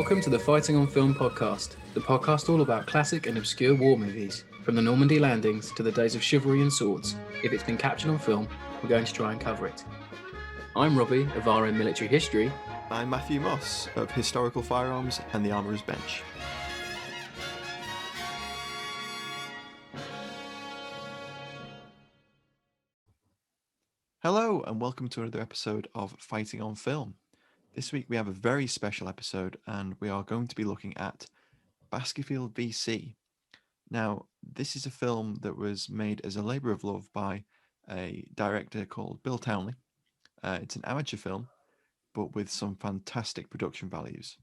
Welcome to the Fighting on Film podcast, the podcast all about classic and obscure war movies, from the Normandy landings to the days of chivalry and swords. If it's been captured on film, we're going to try and cover it. I'm Robbie of RM Military History. I'm Matthew Moss of Historical Firearms and the Armourer's Bench. Hello and welcome to another episode of Fighting on Film. This week we have a very special episode and we are going to be looking at Baskeyfield VC. Now, this is a film that was made as a labour of love by a director called Bill Townley. It's an amateur film, but with some fantastic production values.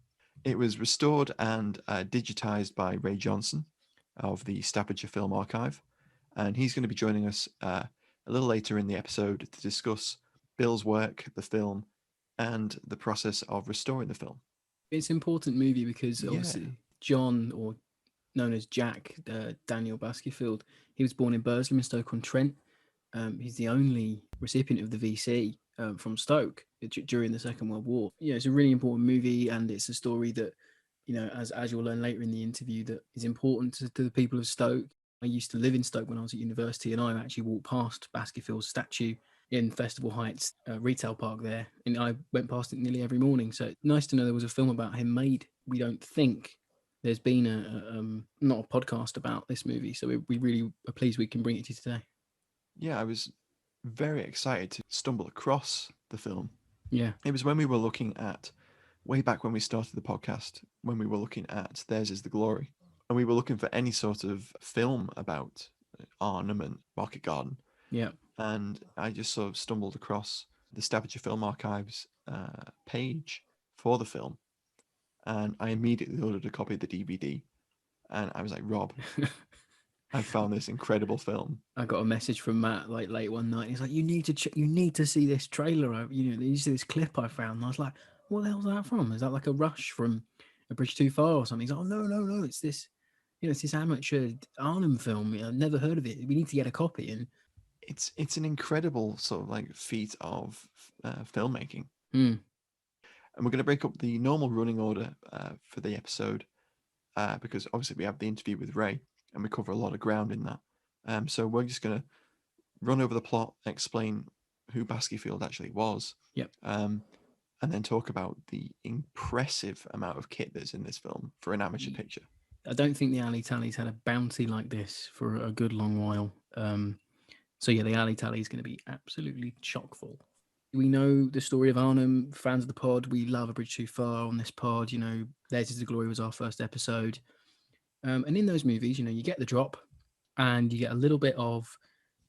It was restored and digitised by Ray Johnson of the Staffordshire Film Archive, and he's going to be joining us a little later in the episode to discuss Bill's work, the film, and the process of restoring the film. It's an important movie because obviously John, or known as Jack, Daniel Baskeyfield, he was born in Burslem in Stoke-on-Trent. He's the only recipient of the VC from Stoke during the Second World War. Yeah, it's a really important movie, and it's a story that, you know, as you'll learn later in the interview, that is important to the people of Stoke. I used to live in Stoke when I was at university, and I actually walked past Baskeyfield's statue in Festival Heights retail park there, and I went past it nearly every morning. So it's nice to know there was a film about him made. We don't think there's been not a podcast about this movie, so we really are pleased we can bring it to you today. Yeah, I was very excited to stumble across the film. Yeah. It was when we were looking at, way back when we started the podcast, when we were looking at Theirs is the Glory, and we were looking for any sort of film about Arnhem and Market Garden. Yeah. And I just sort of stumbled across the Staffordshire Film Archive's page for the film, and I immediately ordered a copy of the DVD, and I was like, Rob, I found this incredible film. I got a message from Matt like late one night. He's like, you need to see this trailer. You need to see this clip I found. And I was like, what the hell's that from? Is that like a rush from A Bridge Too Far or something? He's like, oh, no, it's this, it's this amateur Arnhem film. I've never heard of it. We need to get a copy. And it's an incredible sort of like feat of filmmaking. And we're going to break up the normal running order for the episode because obviously we have the interview with Ray and we cover a lot of ground in that. So we're just going to run over the plot, explain who Baskeyfield actually was, and then talk about the impressive amount of kit that's in this film for an amateur picture. I don't think the Alley Tally's had a bounty like this for a good long while. So yeah, the Alley Tally is going to be absolutely chock full. We know the story of Arnhem. Fans of the pod, we love A Bridge Too Far on this pod. You know, Theirs is the Glory was our first episode. And in those movies, you know, you get the drop and you get a little bit of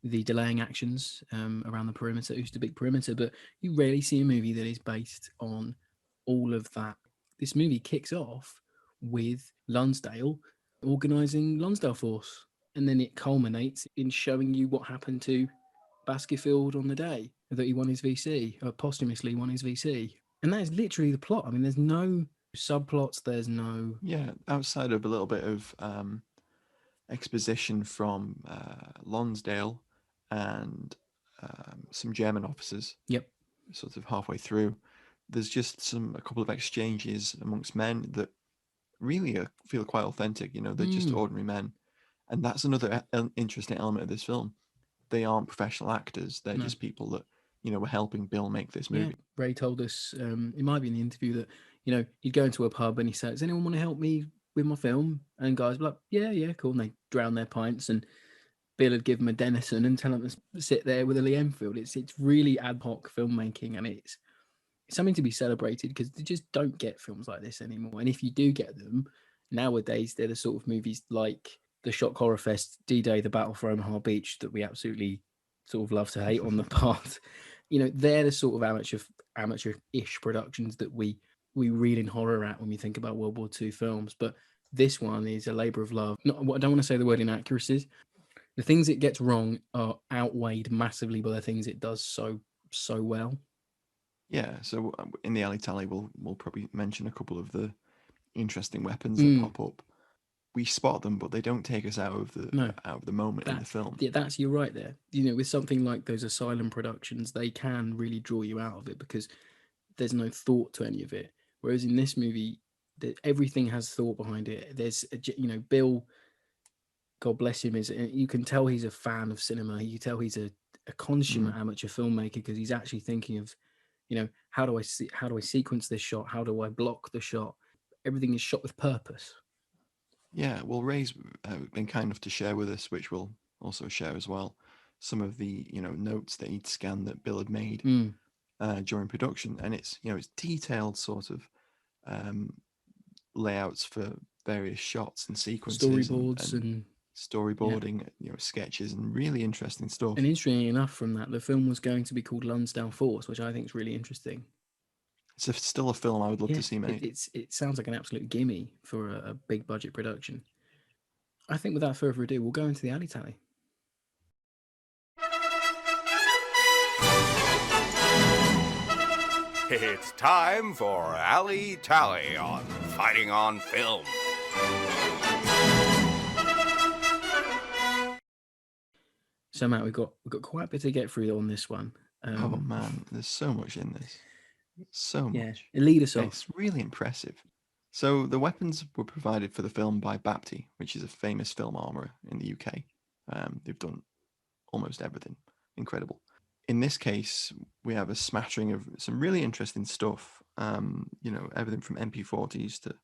the delaying actions around the perimeter, Oosterbeek perimeter, but you rarely see a movie that is based on all of that. This movie kicks off with Lonsdale organising Lonsdale Force, and then it culminates in showing you what happened to Baskeyfield on the day that he won his VC, or posthumously won his VC. And that is literally the plot. I mean, there's no subplots, there's no... Yeah, outside of a little bit of exposition from Lonsdale and some German officers. Yep. Sort of halfway through, there's just a couple of exchanges amongst men that really feel quite authentic. You know, they're just ordinary men. And that's another interesting element of this film. They aren't professional actors. They're just people that, you know, were helping Bill make this movie. Yeah. Ray told us, it might be in the interview, that, you know, he'd go into a pub and he said, does anyone want to help me with my film? And guys were like, yeah, cool. And they drown their pints, and Bill would give them a Denison and tell them to sit there with a Lee Enfield. It's really ad hoc filmmaking, and it's something to be celebrated because they just don't get films like this anymore. And if you do get them, nowadays they're the sort of movies like the Shock Horror Fest, D-Day, The Battle for Omaha Beach, that we absolutely sort of love to hate on the part. You know, they're the sort of amateur-ish productions that we reel in horror at when we think about World War II films. But this one is a labour of love. I don't want to say the word inaccuracies. The things it gets wrong are outweighed massively by the things it does so well. Yeah, so in the Alley Tally, we'll probably mention a couple of the interesting weapons that pop up. We spot them, but they don't take us out of the moment in the film. Yeah, you're right there. You know, with something like those asylum productions, they can really draw you out of it because there's no thought to any of it. Whereas in this movie, Everything has thought behind it. Bill, God bless him, you can tell he's a fan of cinema. You tell he's a consummate amateur filmmaker, because he's actually thinking of, how do I sequence this shot? How do I block the shot? Everything is shot with purpose. Yeah, well, Ray's been kind enough to share with us, which we'll also share as well, some of the notes that he'd scanned that Bill had made during production, and it's it's detailed sort of layouts for various shots and sequences Storyboards and storyboarding, sketches and really interesting stuff. And interestingly enough, from that, the film was going to be called Lonsdale Force, which I think is really interesting. It's still a film I would love to see made. It sounds like an absolute gimme for a big budget production. I think without further ado, we'll go into the alley tally. It's time for Alley Tally on Fighting on Film. So, Matt, we've got quite a bit to get through on this one. Oh man, there's so much in this. So much. Lead us off. It's really impressive. So the weapons were provided for the film by Bapty, which is a famous film armourer in the UK. They've done almost everything. Incredible. In this case, we have a smattering of some really interesting stuff. Everything from MP40s to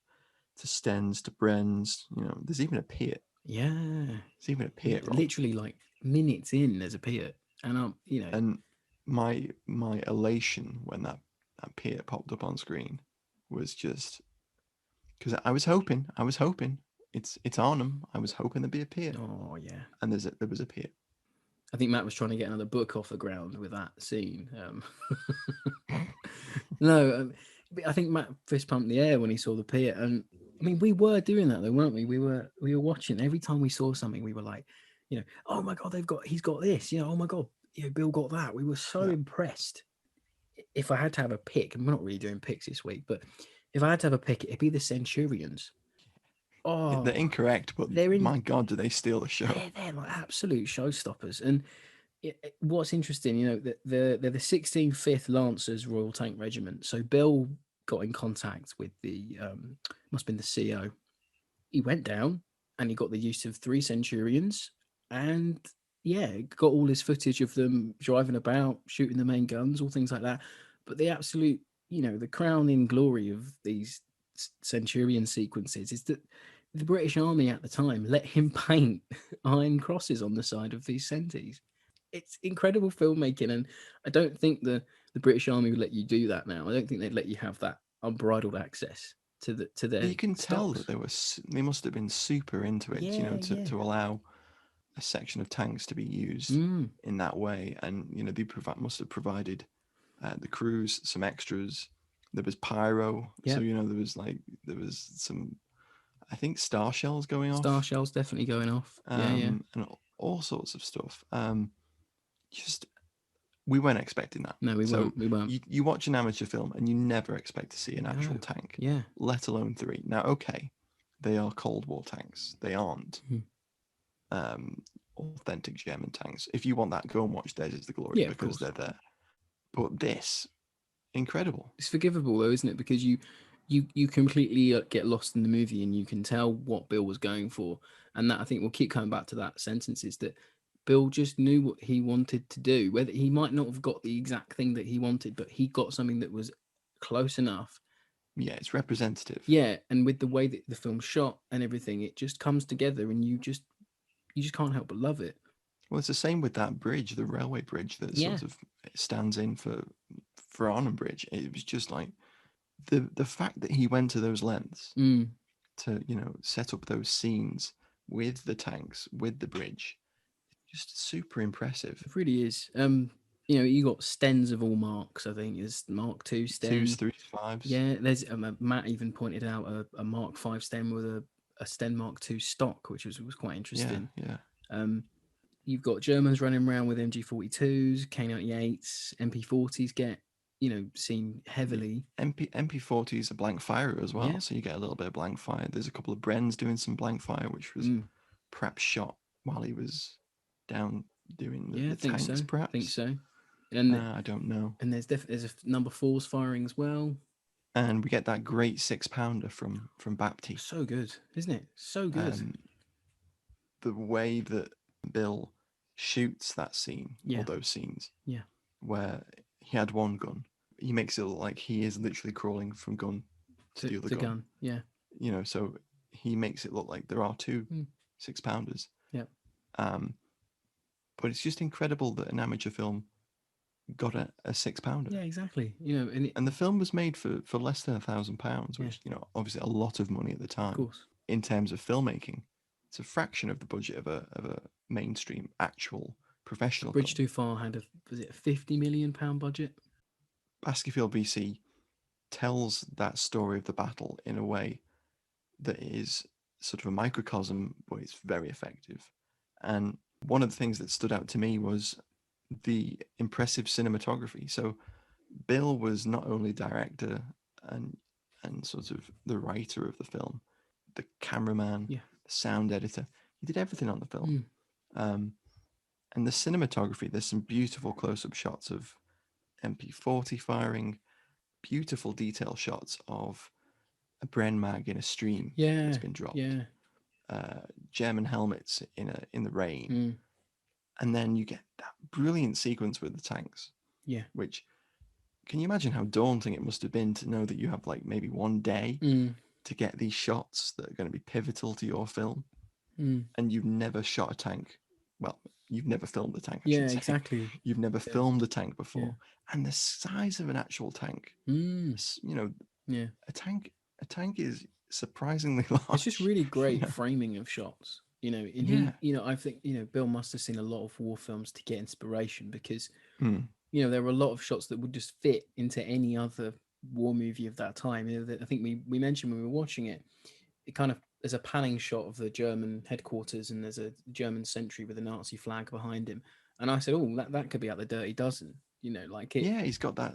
Stens to Brens. There's even a Piat. Yeah. There's even a Piat. Literally, like minutes in, there's a Piat, and And my elation when that Piat popped up on screen was just because I was hoping it's Arnhem. I was hoping there'd be a Piat. Oh yeah. And there was a Piat. I think Matt was trying to get another book off the ground with that scene. No, I think Matt fist pumped the air when he saw the Piat, and I mean, we were doing that though, weren't we? We were watching. Every time we saw something, we were like, oh my god, he's got this. Oh my god, Bill got that. We were so impressed. If I had to have a pick, and we're not really doing picks this week, but if I had to have a pick, it'd be the Centurions. Oh, they're incorrect, but my god, do they steal the show? They're like absolute showstoppers. And what's interesting, they're the 165th Lancers Royal Tank Regiment. So Bill got in contact with the must have been the CO. He went down and he got the use of 3 Centurions, and got all his footage of them driving about, shooting the main guns, all things like that. But the absolute, the crowning glory of these Centurion sequences is that the British Army at the time let him paint iron crosses on the side of these centes. It's incredible filmmaking, and I don't think the British Army would let you do that now. I don't think they'd let you have that unbridled access to their. You can tell stocks. that they must have been super into it, to allow a section of tanks to be used in that way, and they must have provided the crews some extras. There was pyro, so there was some, I think, star shells going off. Star shells definitely going off. And all sorts of stuff. We weren't expecting that. No, we weren't. You watch an amateur film and you never expect to see an actual tank, let alone 3. Now, okay, they are Cold War tanks. They aren't authentic German tanks. If you want that, go and watch Theirs Is the Glory, because they're there. But this, incredible. It's forgivable though, isn't it? Because you completely get lost in the movie, and you can tell what Bill was going for. And that, I think, we'll keep coming back to that sentence, is that Bill just knew what he wanted to do. Whether he might not have got the exact thing that he wanted, but he got something that was close enough. Yeah, it's representative. Yeah, and with the way that the film's shot and everything, it just comes together, and you just can't help but love it. Well, it's the same with that bridge, the railway bridge that sort of stands in for Arnhem Bridge. It was just like the fact that he went to those lengths to set up those scenes with the tanks, with the bridge, just super impressive. It really is. You got Stens of all marks. I think is Mark II Sten. 2s, 3s, 5s. Yeah, there's Matt even pointed out a Mark V Sten with a Sten Mark II stock, which was quite interesting. Yeah. You've got Germans running around with MG42s, K98s, MP40s get seen heavily. MP40s are blank fire as well, so you get a little bit of blank fire. There's a couple of Brens doing some blank fire, which was perhaps shot while he was down doing the tanks, so. perhaps. I think so. And I don't know. And there's a number 4s firing as well. And we get that great 6-pounder from Bapty. So good, isn't it? So good. The way that Bill shoots that scene, Yeah. or those scenes, Yeah. where he had one gun, he makes it look like he is literally crawling from gun to the other gun. Yeah. You know, so he makes it look like there are two 6-pounders. Yeah. But it's just incredible that an amateur film got a 6-pounder. Yeah, exactly. You know, And the film was made for less than £1,000, which, you know, obviously a lot of money at the time. Of course. In terms of filmmaking, it's a fraction of the budget of a mainstream, actual professional Bridge film. Too Far had was it a £50 million budget? Baskeyfield VC tells that story of the battle in a way that is sort of a microcosm, but it's very effective. And one of the things that stood out to me was the impressive cinematography. So Bill was not only director and sort of the writer of the film, the cameraman, the sound editor. He did everything on the film. And the cinematography, there's some beautiful close-up shots of MP40 firing, beautiful detail shots of a Bren mag in a stream that's been dropped. Yeah. German helmets in the rain. And then you get that brilliant sequence with the tanks. Yeah. Which, can you imagine how daunting it must have been to know that you have like maybe one day to get these shots that are going to be pivotal to your film, and you've never shot a tank. Well, you've never filmed a tank. I should say. Exactly. You've never filmed a tank before, and the size of an actual tank. You know, a tank is surprisingly large. It's just really great framing of shots. You know, and he, I think, Bill must have seen a lot of war films to get inspiration because, there were a lot of shots that would just fit into any other war movie of that time. I think we mentioned when we were watching it, it kind of, there's a panning shot of the German headquarters and there's a German sentry with a Nazi flag behind him. And I said, oh, that could be out the Dirty Dozen, like it. Yeah, he's got that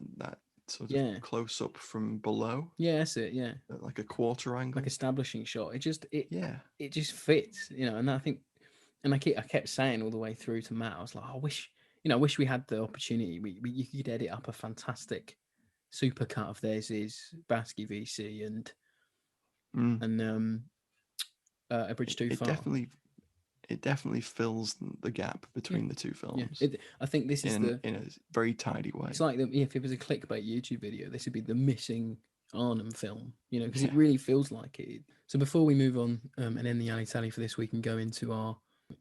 sort of close up from below. Yeah, that's it. Yeah, like a quarter angle, like establishing shot. It just fits, and I think, and I kept saying all the way through to Matt, I was like, I wish we had the opportunity. You could edit up a fantastic supercut of theirs is Baskey VC and A Bridge Too Far. It definitely fills the gap between the two films. Yeah. I think this is in a very tidy way. It's like if it was a clickbait YouTube video, this would be the missing Arnhem film, because it really feels like it. So before we move on and end the Alley Tally for this week and go into our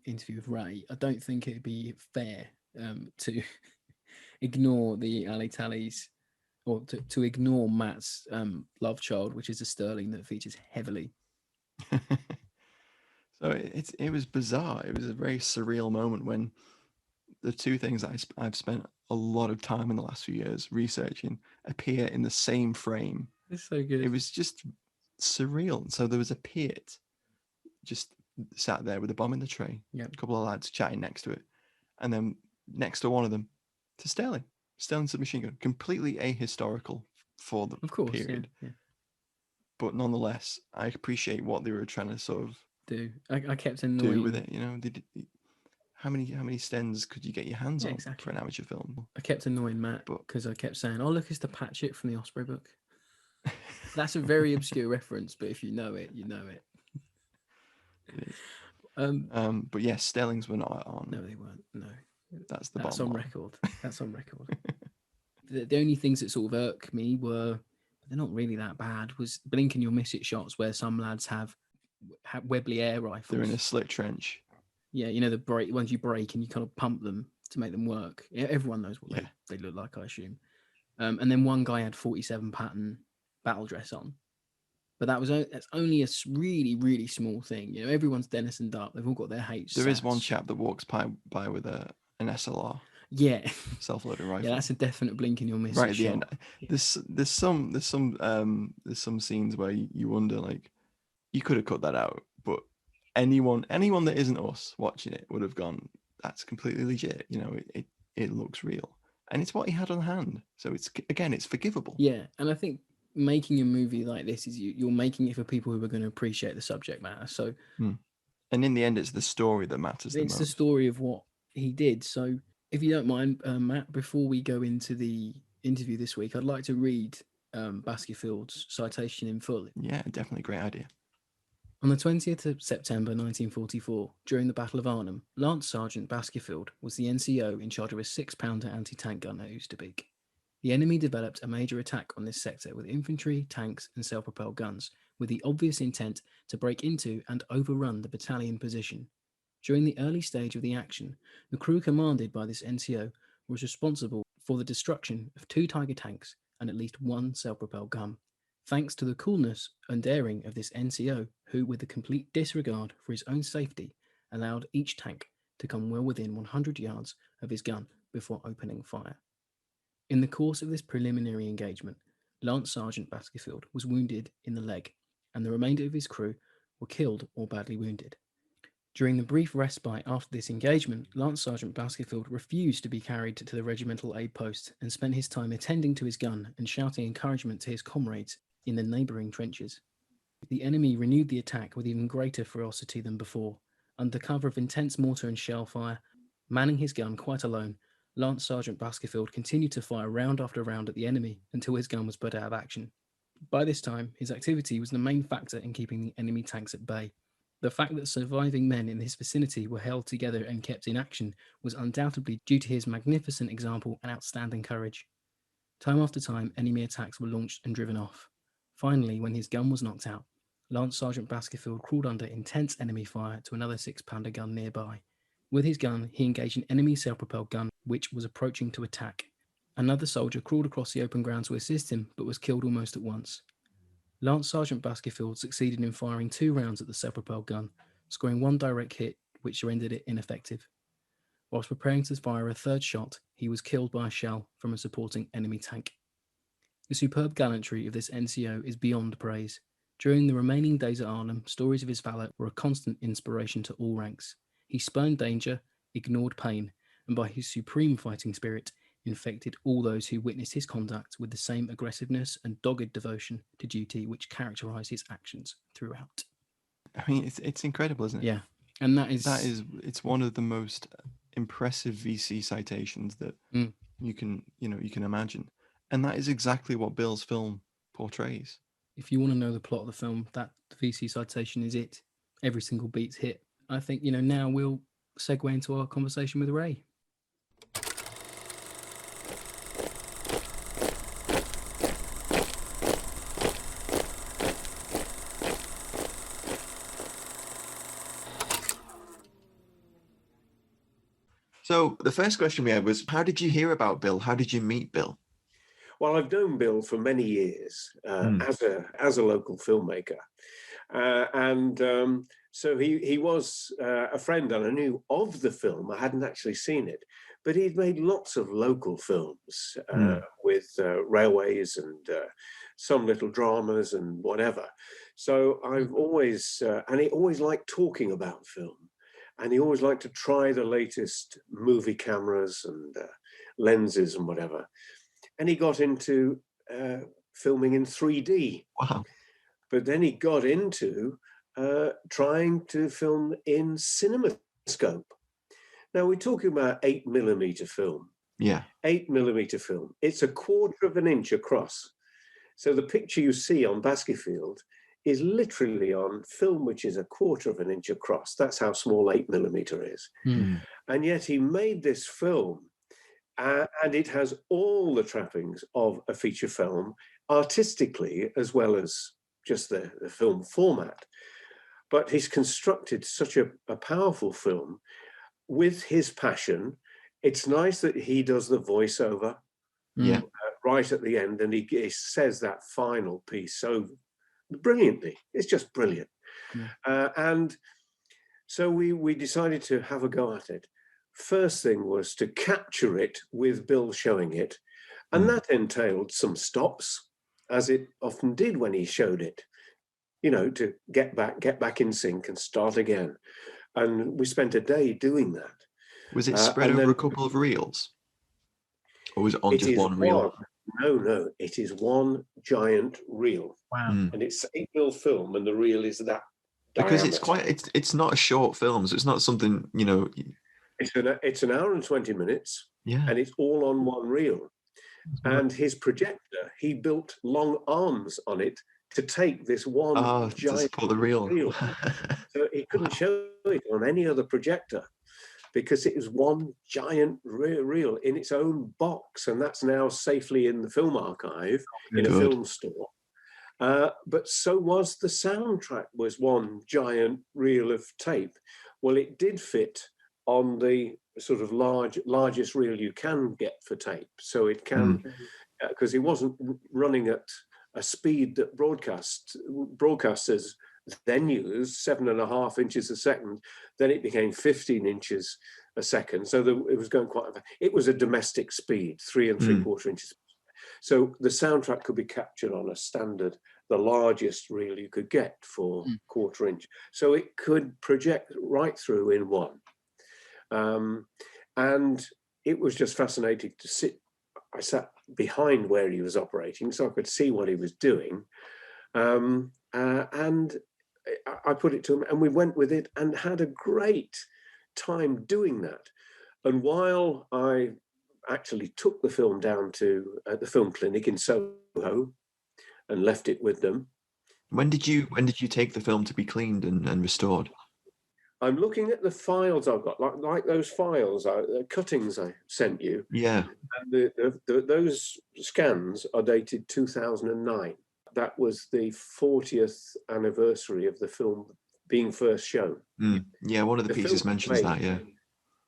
interview with Ray, I don't think it'd be fair to ignore the Alley Tallies or to ignore Matt's love child, which is a Sterling that features heavily. So it was bizarre. It was a very surreal moment when the two things I've spent a lot of time in the last few years researching appear in the same frame. It's so good. It was just surreal. So there was a Piat just sat there with a bomb in the tray. Yeah. A couple of lads chatting next to it. And then next to one of them, to Sterling. Sterling's submachine gun. Completely ahistorical for the period. Yeah. But nonetheless, I appreciate what they were trying to sort of do. I kept annoying. Do with it, how many stens could you get your hands on for an amateur film? I kept annoying Matt because I kept saying, "Oh, look, it's the Patchett from the Osprey book." That's a very obscure reference, but if you know it, you know it. It is. But yes, Sterlings were not on. No, they weren't. No, that's on record. That's on record. The only things that sort of irk me were, they're not really that bad, was blink and you'll miss it shots where some lads have Webley air rifles. They're in a slit trench. Yeah, the break ones you break and you kind of pump them to make them work. Yeah, everyone knows what they look like, I assume. And then one guy had 47 pattern battle dress on, but that's only a really, really small thing. Everyone's Denisoned up. They've all got their H. There is one chap that walks by with an SLR. Yeah, self-loading rifle. Yeah, that's a definite blink and you'll miss right it at the shot. end. There's some scenes where you wonder, like, you could have cut that out, but anyone that isn't us watching it would have gone, that's completely legit. It looks real, and it's what he had on hand, so it's forgivable. Yeah, and I think making a movie like this is you're making it for people who are going to appreciate the subject matter. So, and in the end, it's the story that matters. It's the story of what he did. So, if you don't mind, Matt, before we go into the interview this week, I'd like to read Baskeyfield's citation in full. Yeah, definitely great idea. On the 20th of September 1944, during the Battle of Arnhem, Lance Sergeant Baskeyfield was the NCO in charge of a 6-pounder anti-tank gun at Oosterbeek. The enemy developed a major attack on this sector with infantry, tanks, and self-propelled guns, with the obvious intent to break into and overrun the battalion position. During the early stage of the action, the crew commanded by this NCO was responsible for the destruction of 2 Tiger tanks and at least 1 self-propelled gun. Thanks to the coolness and daring of this NCO, who, with a complete disregard for his own safety, allowed each tank to come well within 100 yards of his gun before opening fire. In the course of this preliminary engagement, Lance Sergeant Baskeyfield was wounded in the leg, and the remainder of his crew were killed or badly wounded. During the brief respite after this engagement, Lance Sergeant Baskeyfield refused to be carried to the regimental aid post and spent his time attending to his gun and shouting encouragement to his comrades in the neighbouring trenches. The enemy renewed the attack with even greater ferocity than before. Under cover of intense mortar and shell fire, manning his gun quite alone, Lance Sergeant Baskeyfield continued to fire round after round at the enemy until his gun was put out of action. By this time, his activity was the main factor in keeping the enemy tanks at bay. The fact that surviving men in his vicinity were held together and kept in action was undoubtedly due to his magnificent example and outstanding courage. Time after time, enemy attacks were launched and driven off. Finally, when his gun was knocked out, Lance Sergeant Baskeyfield crawled under intense enemy fire to another 6-pounder gun nearby. With his gun, he engaged an enemy self-propelled gun which was approaching to attack. Another soldier crawled across the open ground to assist him, but was killed almost at once. Lance Sergeant Baskeyfield succeeded in firing 2 rounds at the self-propelled gun, scoring 1 direct hit, which rendered it ineffective. Whilst preparing to fire a 3rd shot, he was killed by a shell from a supporting enemy tank. The superb gallantry of this NCO is beyond praise. During the remaining days at Arnhem, stories of his valour were a constant inspiration to all ranks. He spurned danger, ignored pain, and by his supreme fighting spirit, infected all those who witnessed his conduct with the same aggressiveness and dogged devotion to duty which characterised his actions throughout. I mean, it's incredible, isn't it? Yeah, and it's one of the most impressive VC citations that you can imagine, and that is exactly what Bill's film portrays. If you want to know the plot of the film, that VC citation is it. Every single beat's hit. I think, now we'll segue into our conversation with Ray. So the first question we had was, how did you hear about Bill? How did you meet Bill? Well, I've known Bill for many years as a local filmmaker. So he was a friend, and I knew of the film. I hadn't actually seen it, but he'd made lots of local films with railways and some little dramas and whatever. So I've always, and he always liked talking about film. And he always liked to try the latest movie cameras and lenses and whatever. And he got into filming in 3D. Wow. But then he got into trying to film in CinemaScope. Now, we're talking about 8mm film. Yeah. 8mm film. It's a 1/4 of an inch across. So the picture you see on Baskeyfield is literally on film, which is a 1/4 of an inch across. That's how small 8mm is. And yet he made this film, and it has all the trappings of a feature film, artistically, as well as just the film format. But he's constructed such a powerful film with his passion. It's nice that he does the voiceover right at the end, and he says that final piece so brilliantly. It's just brilliant. And so we decided to have a go at it. First thing was to capture it with Bill showing it, and that entailed some stops, as it often did when he showed it, to get back in sync and start again. And we spent a day doing that. Was it spread over a couple of reels, or was it on just one reel? No, it is one giant reel. Wow. And it's 8mm film, and the reel is that because diameter. it's not a short film, so it's not something It's an hour and 20 minutes, yeah, and it's all on one reel. And his projector, he built long arms on it to take this one to giant support the reel. So he couldn't show it on any other projector because it was one giant reel in its own box, and that's now safely in the film archive in a film store. But so was the soundtrack, was one giant reel of tape. Well, it did fit on the sort of largest reel you can get for tape. So it can, because it wasn't running at a speed that broadcasters then used, 7.5 inches a second. Then it became 15 inches a second. So it was going quite, it was a domestic speed, 3 3/4 inches. So the soundtrack could be captured on a standard, the largest reel you could get for 1/4 inch. So it could project right through in one. And it was just fascinating to sit. I sat behind where he was operating so I could see what he was doing. And I put it to him and we went with it and had a great time doing that. And while I actually took the film down to the film clinic in Soho and left it with them. When did you take the film to be cleaned and restored? I'm looking at the files I've got, like those files, cuttings I sent you. Yeah. And those scans are dated 2009. That was the 40th anniversary of the film being first shown. Yeah, one of the pieces mentions that, yeah.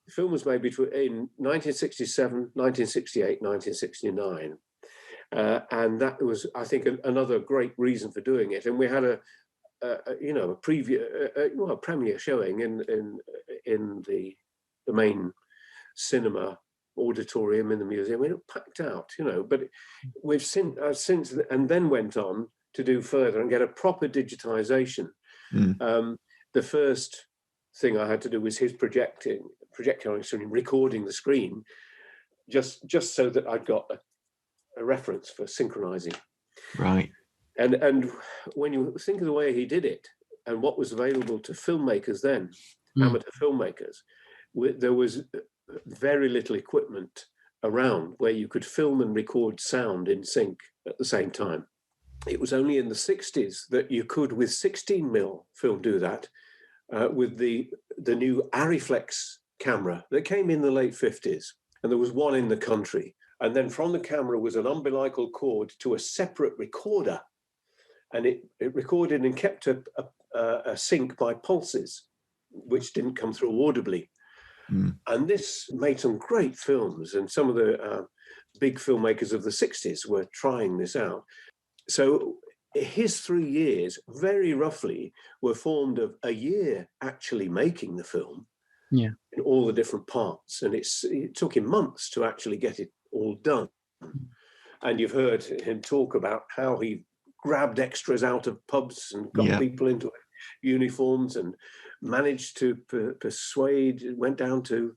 The film was made in 1967, 1968, 1969. And that was, I think, another great reason for doing it. And we had a premiere showing in the main cinema auditorium in the museum. It packed out, but we've since and then went on to do further and get a proper digitization. The first thing I had to do was his projecting screen, recording the screen, just so that I'd got a reference for synchronizing. Right. And when you think of the way he did it and what was available to filmmakers then, amateur filmmakers, there was very little equipment around where you could film and record sound in sync at the same time. It was only in the 60s that you could, with 16mm film, do that with the new Arriflex camera that came in the late 50s. And there was one in the country. And then from the camera was an umbilical cord to a separate recorder. And it recorded and kept a sync by pulses, which didn't come through audibly. And this made some great films. And some of the big filmmakers of the 60s were trying this out. So his 3 years, very roughly, were formed of a year actually making the film in all the different parts. And it took him months to actually get it all done. And you've heard him talk about how he grabbed extras out of pubs and got people into uniforms and managed to persuade, went down to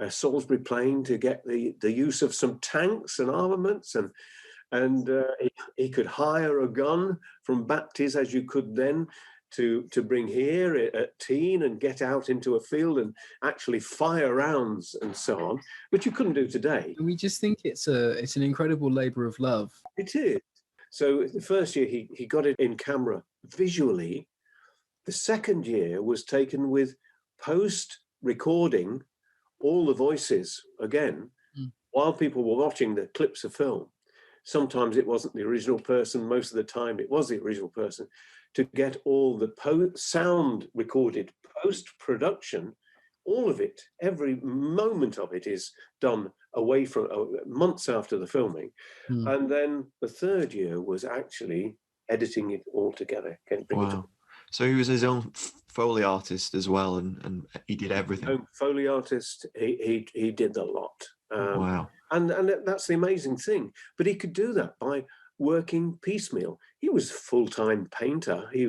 Salisbury Plain to get the use of some tanks and armaments, and he could hire a gun from Baptist, as you could then, to bring here at Teen and get out into a field and actually fire rounds and so on, which you couldn't do today. We just think it's an incredible labour of love. It is. So the first year he got it in camera visually. The second year was taken with post-recording all the voices again while people were watching the clips of film. Sometimes it wasn't the original person. Most of the time it was the original person, to get all the sound recorded post-production. All of it, every moment of it is done away from months after the filming. And then the third year was actually editing it all together. Wow. So he was his own Foley artist as well, and he did everything. Foley artist, he did a lot. Wow. And that's the amazing thing. But he could do that by working piecemeal. He was a full-time painter. He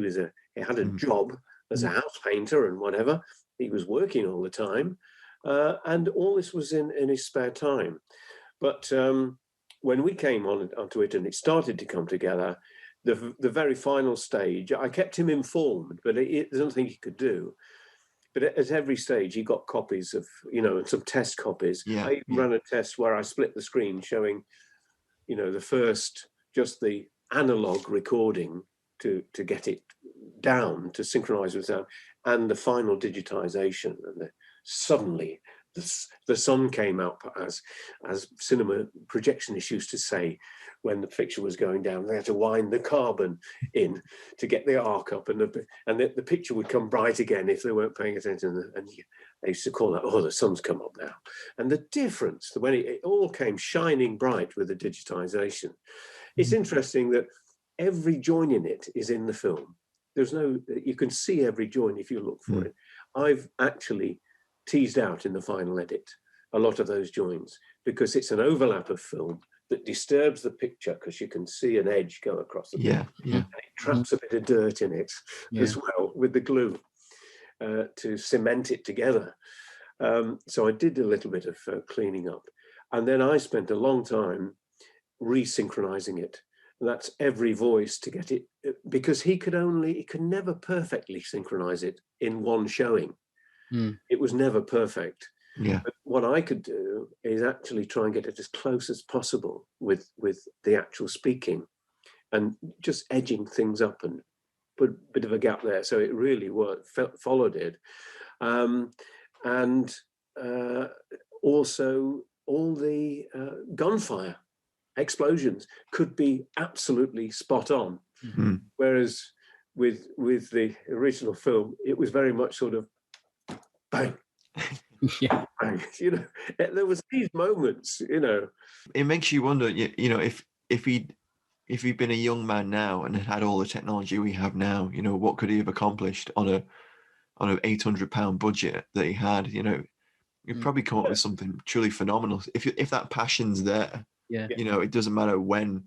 had a job as a house painter and whatever. He was working all the time. And all this was in his spare time. But when we came onto it and it started to come together, the very final stage, I kept him informed, but there's nothing he could do. But at every stage, he got copies of, and some test copies. I ran a test where I split the screen showing, the first, just the analog recording to get it down, to synchronize with sound, and the final digitization. And suddenly the sun came up, as cinema projectionists used to say, when the picture was going down. They had to wind the carbon in to get the arc up, and the picture would come bright again if they weren't paying attention. And they used to call that, oh, the sun's come up now. And the difference, when it all came shining bright with the digitization. It's interesting that every join in it is in the film. You can see every join if you look for it. I've actually teased out in the final edit a lot of those joins, because it's an overlap of film that disturbs the picture, because you can see an edge go across the picture. And it traps a bit of dirt in it as well with the glue to cement it together. So I did a little bit of cleaning up, and then I spent a long time resynchronizing it. And that's every voice to get it, because he could never perfectly synchronize it in one showing. It was never perfect. But what I could do is actually try and get it as close as possible with the actual speaking, and just edging things up and put a bit of a gap there, so it really followed it. And also all the gunfire explosions could be absolutely spot on, whereas with the original film, it was very much sort of bang. Bang. There was these moments. It makes you wonder, if he'd been a young man now and had all the technology we have now, what could he have accomplished on an £800 budget that he had? You'd probably come up with something truly phenomenal if that passion's there. It doesn't matter when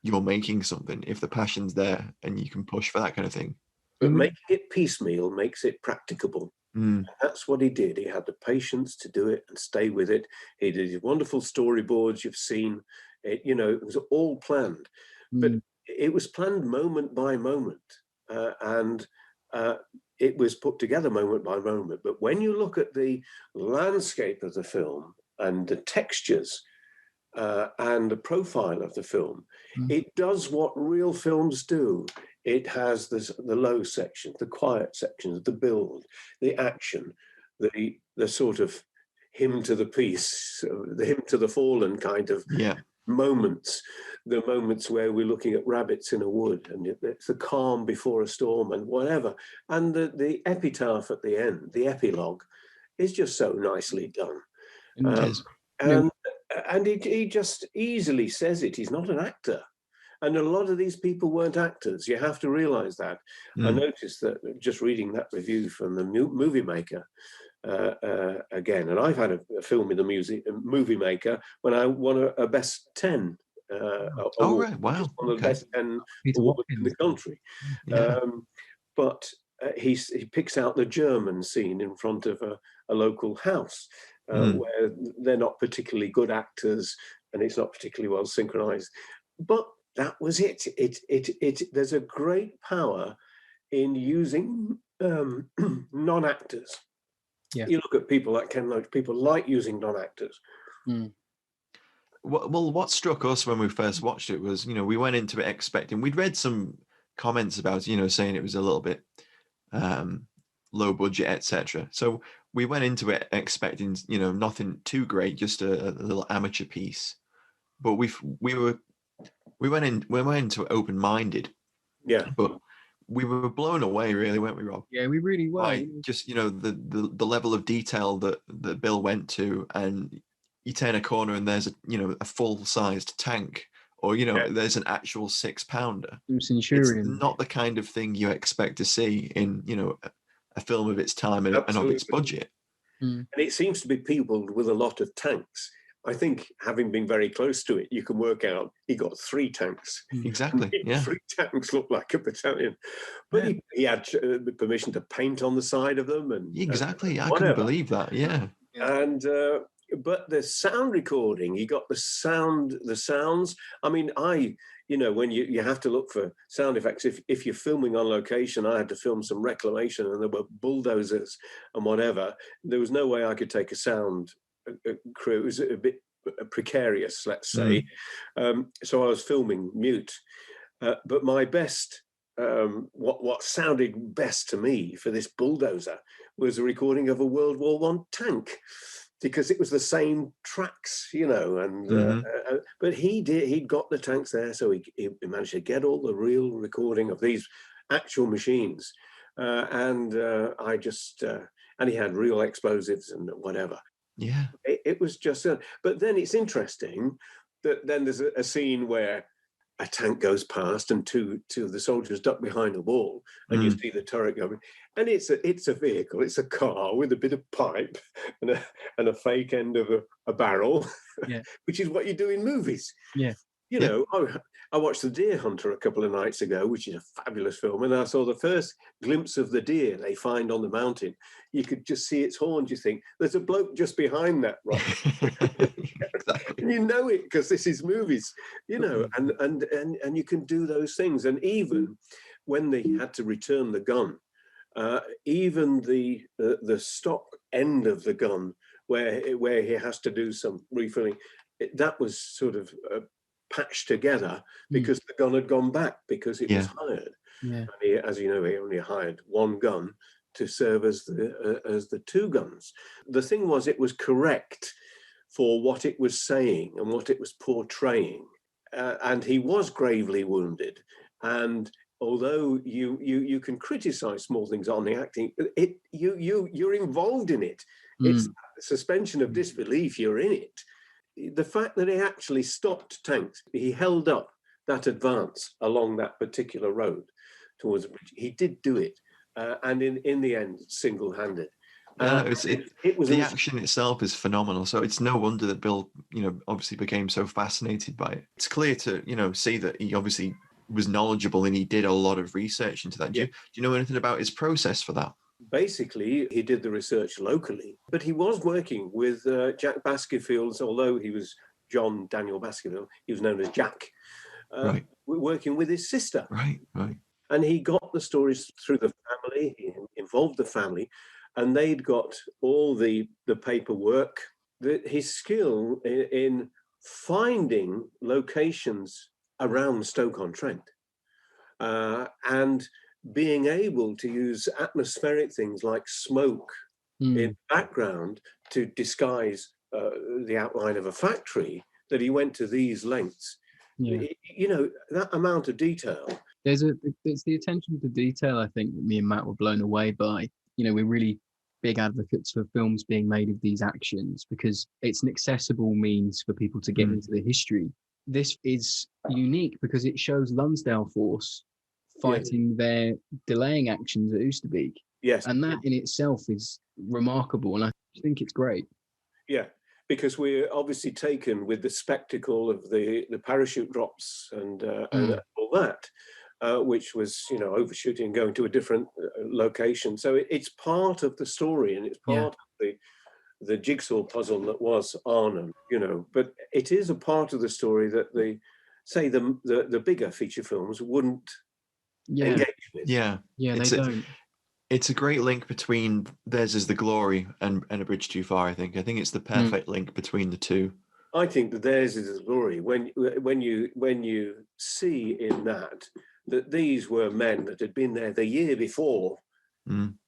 you're making something, if the passion's there and you can push for that kind of thing. But making it piecemeal makes it practicable. And that's what he did. He had the patience to do it and stay with it. He did his wonderful storyboards you've seen. It was all planned, but it was planned moment by moment, and it was put together moment by moment. But when you look at the landscape of the film and the textures and the profile of the film, it does what real films do. It has the low sections, the quiet sections, the build, the action, the sort of hymn to the peace, the hymn to the fallen kind of moments, the moments where we're looking at rabbits in a wood, and it's the calm before a storm and whatever. And the epitaph at the end, the epilogue, is just so nicely done. And he just easily says it. He's not an actor. And a lot of these people weren't actors. You have to realize that. I noticed that just reading that review from the movie maker again, and I've had a film in the movie maker when I won a best 10. Right, wow. One of the best 10 awards in the country. But he picks out the German scene in front of a local house where they're not particularly good actors and it's not particularly well synchronized. But that was it. There's a great power in using non-actors. You look at people like Ken Loach, people like using non-actors. Well, what struck us when we first watched it was, we went into it expecting, we'd read some comments about, saying it was a little bit low budget, etc. So we went into it expecting, nothing too great, just a little amateur piece. But we went into it open-minded. But we were blown away, really, weren't we, Rob? Yeah, we really were. By just, the level of detail that Bill went to, and you turn a corner and there's a full-sized tank, or there's an actual 6-pounder. Centurion. It's not the kind of thing you expect to see in a film of its time and of its budget. And it seems to be peopled with a lot of tanks. I think, having been very close to it, you can work out he got 3 tanks. Exactly, yeah. 3 tanks look like a battalion. But he had permission to paint on the side of them. And exactly, I couldn't believe that, yeah. And but the sound recording, he got the sounds. I mean, when you have to look for sound effects, if you're filming on location, I had to film some reclamation and there were bulldozers and whatever. There was no way I could take a sound crew. It was a bit precarious, let's say. So I was filming mute. But my best, what sounded best to me for this bulldozer was a recording of a World War I tank, because it was the same tracks, and but he'd got the tanks there, so he managed to get all the real recording of these actual machines, and he had real explosives and whatever. Yeah, it was just, but then it's interesting that then there's a scene where a tank goes past and two of the soldiers duck behind a wall, and you see the turret going, and it's a vehicle, it's a car with a bit of pipe and a fake end of a barrel, which is what you do in movies. I watched The Deer Hunter a couple of nights ago, which is a fabulous film, and I saw the first glimpse of the deer they find on the mountain. You could just see its horns. You think there's a bloke just behind that rock. And you know it because this is movies, and you can do those things. And even when they had to return the gun, even the stock end of the gun where he has to do some refilling, that was sort of patched together because the gun had gone back because it was hired. And as you know, he only hired one gun to serve as the two guns. The thing was, it was correct for what it was saying and what it was portraying, and he was gravely wounded. And although you can criticize small things on the acting, you're involved in it. It's suspension of disbelief. You're in it. The fact that he actually stopped tanks, he held up that advance along that particular road towards the bridge. He did do it, and in the end, single-handed. It was the action itself is phenomenal. So it's no wonder that Bill, obviously became so fascinated by it. It's clear to, see that he obviously was knowledgeable and he did a lot of research into that. Do you know anything about his process for that? Basically, he did the research locally, but he was working with Jack Baskeyfield, although he was John Daniel Baskeyfield, he was known as Jack, working with his sister. Right. And he got the stories through the family, he involved the family, and they'd got all the paperwork. His skill in finding locations around Stoke-on-Trent and being able to use atmospheric things like smoke in the background to disguise the outline of a factory, that he went to these lengths. That amount of detail. It's the attention to detail, I think, that me and Matt were blown away by. We're really big advocates for films being made of these actions because it's an accessible means for people to get into the history. This is unique because it shows Lonsdale force fighting their delaying actions at Oosterbeek. Yes. And that in itself is remarkable, and I think it's great. Yeah, because we're obviously taken with the spectacle of the parachute drops and all that, which was, overshooting, going to a different location. So it's part of the story, and it's part of the jigsaw puzzle that was Arnhem, But it is a part of the story that the bigger feature films wouldn't engage with. Yeah, they don't. It's a great link between Theirs Is the Glory and A Bridge Too Far, I think. I think it's the perfect link between the two. I think that Theirs Is the Glory, when you see in that these were men that had been there the year before.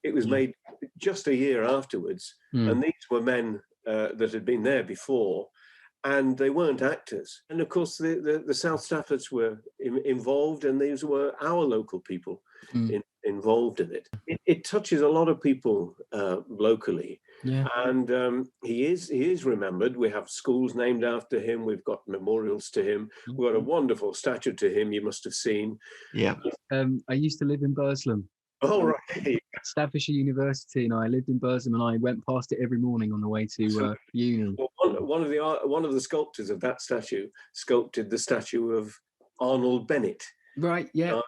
It was made just a year afterwards, and these were men that had been there before, and they weren't actors. And of course, the South Staffords were involved, and these were our local people involved in it. It touches a lot of people locally, and he is remembered. We have schools named after him. We've got memorials to him. We've got a wonderful statue to him. You must have seen. Yeah. I used to live in Burslem. Oh, right. Staffordshire University, and I lived in Burslem, and I went past it every morning on the way to uni. Well, one of the sculptors of that statue sculpted the statue of Arnold Bennett. Right, yeah.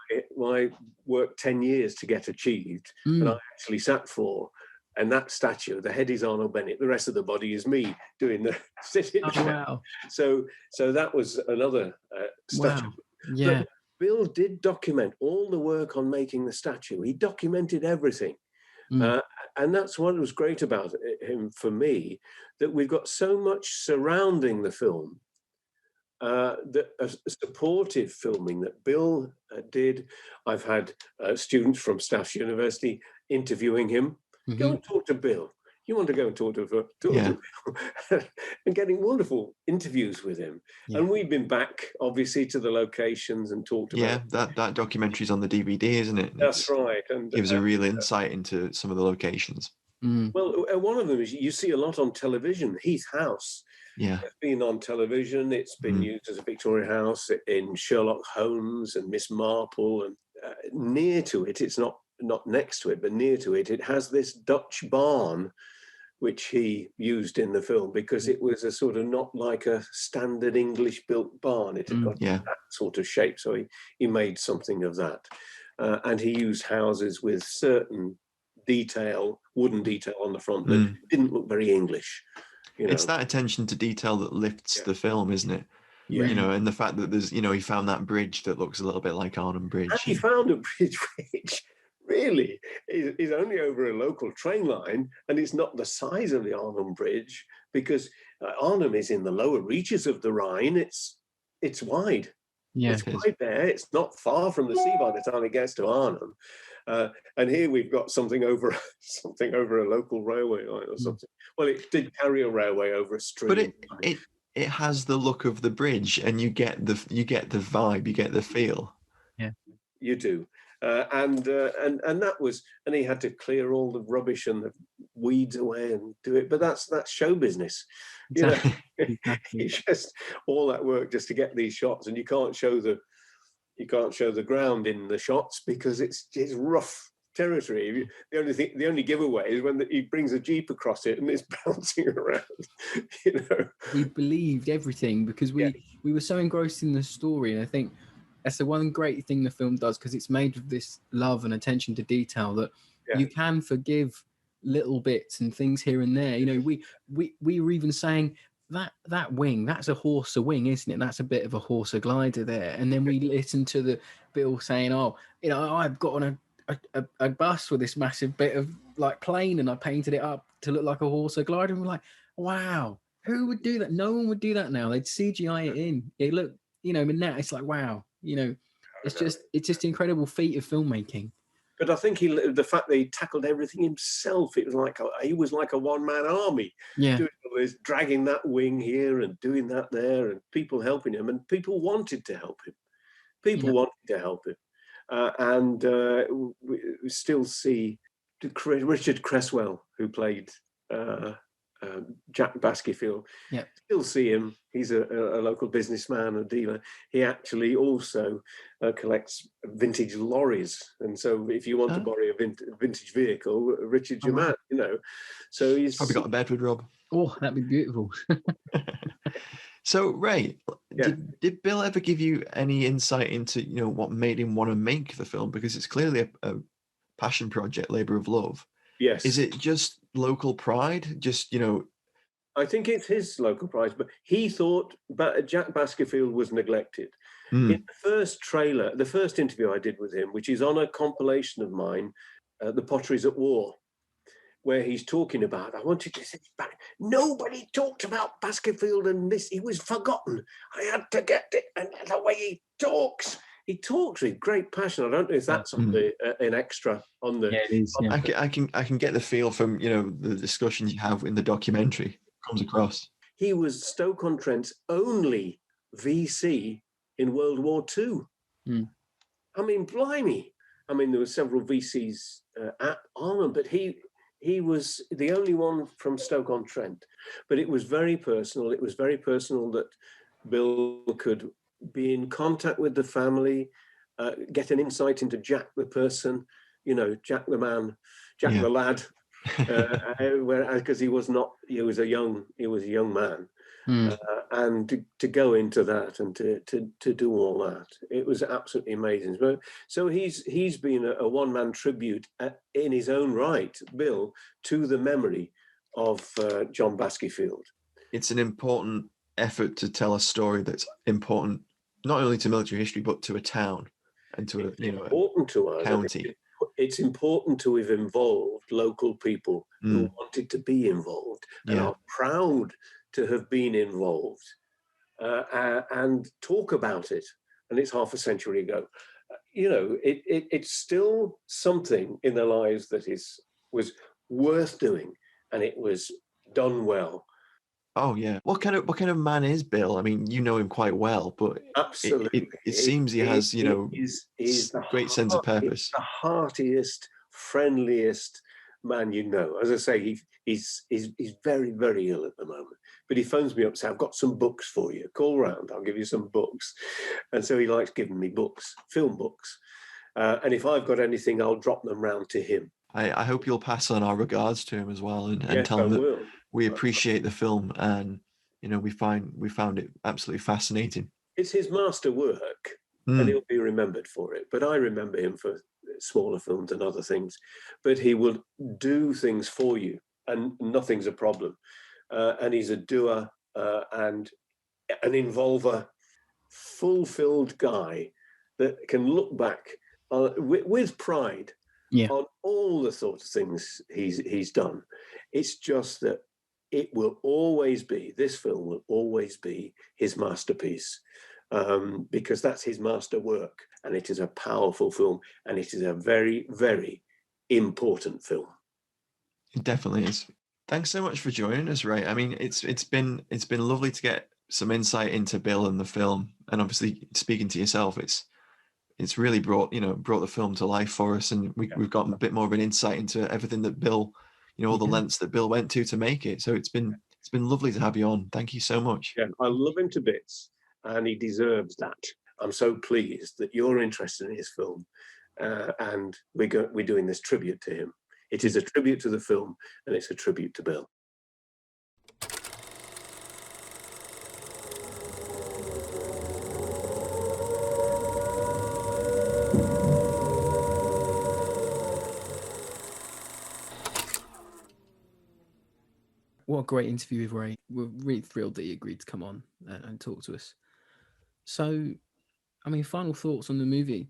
I worked 10 years to get achieved, and I actually sat for. And that statue, the head is Arnold Bennett, the rest of the body is me doing the sitting. Oh, wow. So that was another statue. Wow. Yeah. But Bill did document all the work on making the statue. He documented everything. And that's what was great about him for me, that we've got so much surrounding the film. The supportive filming that Bill did. I've had students from Staffordshire University interviewing him. Go and talk to Bill. You want to go and talk to Bill, and getting wonderful interviews with him. Yeah. And we've been back, obviously, to the locations and talked about. Yeah, that documentary's on the DVD, isn't it? That's right, and gives a real insight into some of the locations. Well, one of them is you see a lot on television. Heath House. Yeah, it's been on television. It's been used as a Victoria House in Sherlock Holmes and Miss Marple, and near to it, it's not next to it, but near to it, it has this Dutch barn, which he used in the film because it was a sort of not like a standard English built barn. It had got that sort of shape, so he made something of that, and he used houses with certain detail, wooden detail on the front that didn't look very English. It's that attention to detail that lifts the film, isn't it? Yeah. And the fact that there's, he found that bridge that looks a little bit like Arnhem Bridge. And he found a bridge which really is only over a local train line, and it's not the size of the Arnhem Bridge because Arnhem is in the lower reaches of the Rhine. It's wide. Yeah, it's wide there. It's not far from the sea by the time it gets to Arnhem. And here we've got something over a local railway line or something. Well, it did carry a railway over a stream, but it has the look of the bridge, and you get the vibe, you get the feel. Yeah, you do. And that was, and he had to clear all the rubbish and the weeds away and do it. But that's show business. Exactly. It's just all that work just to get these shots, and you can't show the ground in the shots because it's rough territory. The only giveaway is when he brings a Jeep across it and it's bouncing around. We believed everything because we were so engrossed in the story, and I think that's the one great thing the film does, because it's made with this love and attention to detail that you can forgive little bits and things here and there. We were even saying that wing, that's a Horsa wing, isn't it? That's a bit of a Horsa glider there. And then we listened to the Bill saying, I've got on a bus with this massive bit of like plane and I painted it up to look like a Horsa glider. And we're like, wow, who would do that? No one would do that now. They'd CGI it in. It looked, but now it's like, wow, it's just an incredible feat of filmmaking. But I think the fact that he tackled everything himself, it was he was like a one-man army. Yeah. Doing all this, dragging that wing here and doing that there, and people helping him, and people wanted to help him. And we still see Richard Cresswell, who played Jack Baskeyfield. Yeah. Still see him. He's a local businessman, a dealer. He actually also collects vintage lorries, and so if you want to borrow a vintage vehicle, Richard's your man. So he's probably got a bed with Rob. Oh, that'd be beautiful. So Ray, did Bill ever give you any insight into what made him want to make the film? Because it's clearly a passion project, labor of love. Yes. Is it just local pride? Just I think it's his local pride, but he thought Jack Baskeyfield was neglected. In the first trailer, the first interview I did with him, which is on a compilation of mine, The Potteries at War, where he's talking about, I wanted to sit back. Nobody talked about Baskeyfield and this. He was forgotten. I had to get it. And the way he talks with great passion. I don't know if that's on an extra on the. Yeah, it is. Yeah. I can get the feel from the discussions you have in the documentary. It comes across. He was Stoke-on-Trent's only VC in World War II. I mean, blimey. I mean, there were several VCs at Arnhem, but he was the only one from Stoke-on-Trent. But it was very personal. It was very personal that Bill could be in contact with the family, get an insight into Jack the person, Jack the man, Jack the lad, because he was a young man, and to go into that and to do all that, it was absolutely amazing. So he's been a one-man tribute in his own right, Bill, to the memory of John Baskeyfield. It's an important effort to tell a story that's important not only to military history but to a town and to a important to us. county. it's important to have involved local people who wanted to be involved and are proud to have been involved and talk about it. And it's half a century ago. It's still something in their lives that was worth doing, and it was done well. Oh yeah. What kind of man is Bill? I mean, you know him quite well, but Absolutely, it seems he has, he's great sense of purpose. The heartiest, friendliest man you know. As I say, he's very, very ill at the moment, but he phones me up and says, "I've got some books for you. Call round, I'll give you some books." And so he likes giving me books, film books, and if I've got anything, I'll drop them round to him. I hope you'll pass on our regards to him as well, and Yes, tell him I that will. we appreciate the film, and we found it absolutely fascinating. It's his master work, and he'll be remembered for it. But I remember him for smaller films and other things. But he will do things for you, and nothing's a problem. And he's a doer and an involver, fulfilled guy that can look back with pride on all the sorts of things he's done. It's just that this film will always be his masterpiece, because that's his master work, and it is a powerful film, and it is a very, very important film. It definitely is. Thanks so much for joining us, Ray. I mean, it's been lovely to get some insight into Bill and the film, and obviously speaking to yourself, it's really brought the film to life for us, and we've gotten a bit more of an insight into everything that Bill, all the lengths that Bill went to make it. So it's been lovely to have you on. Thank you so much. Yeah, I love him to bits, and he deserves that. I'm so pleased that you're interested in his film, and we're doing this tribute to him. It is a tribute to the film, and it's a tribute to Bill. What a great interview with Ray. We're really thrilled that he agreed to come on and talk to us. So, I mean, final thoughts on the movie?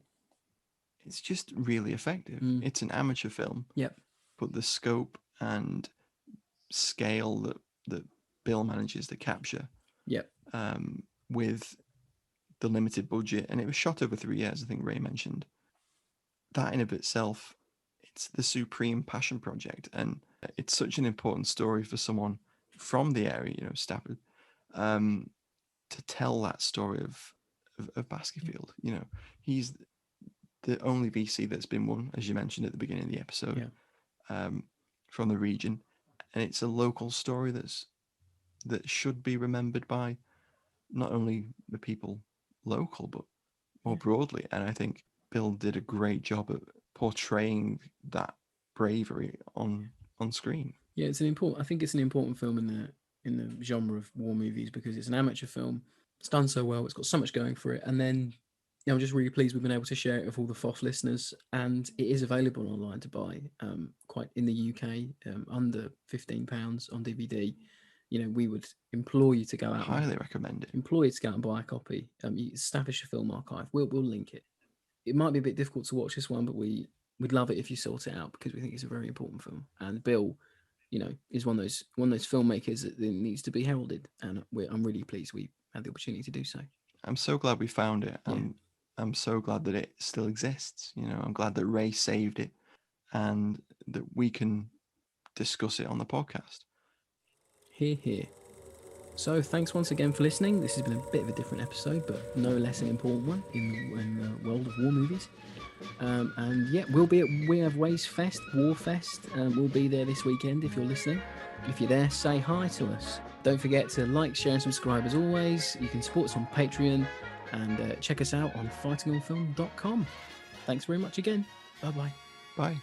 It's just really effective. It's an amateur film. Yep. But the scope and scale that Bill manages to capture. Yep. With the limited budget, and it was shot over 3 years, I think Ray mentioned. That in of itself, it's the supreme passion project, and it's such an important story for someone from the area, Stafford, to tell that story of Baskeyfield. He's the only VC that's been won, as you mentioned at the beginning of the episode, from the region, and it's a local story that should be remembered by not only the people local, but more broadly. And I think Bill did a great job at portraying that bravery on screen. Yeah, I think it's an important film in the genre of war movies, because it's an amateur film. It's done so well. It's got so much going for it. And then I'm just really pleased we've been able to share it with all the FOF listeners, and it is available online to buy, quite in the UK, under £15 on DVD. We would implore you to go out. Highly recommend it. Implore you to go out and buy a copy. Staffordshire Film Archive. We'll link it. It might be a bit difficult to watch this one, but we'd love it if you sort it out, because we think it's a very important film. And Bill, is one of those filmmakers that needs to be heralded, and I'm really pleased we had the opportunity to do so. I'm so glad we found it. I'm so glad that it still exists. I'm glad that Ray saved it, and that we can discuss it on the podcast. Hear, hear. So thanks once again for listening. This has been a bit of a different episode, but no less an important one in the world of war movies. And yeah, we'll be at We Have Ways Fest, War Fest. We'll be there this weekend if you're listening. If you're there, say hi to us. Don't forget to like, share and subscribe as always. You can support us on Patreon, and check us out on fightingonfilm.com. Thanks very much again. Bye-bye. Bye.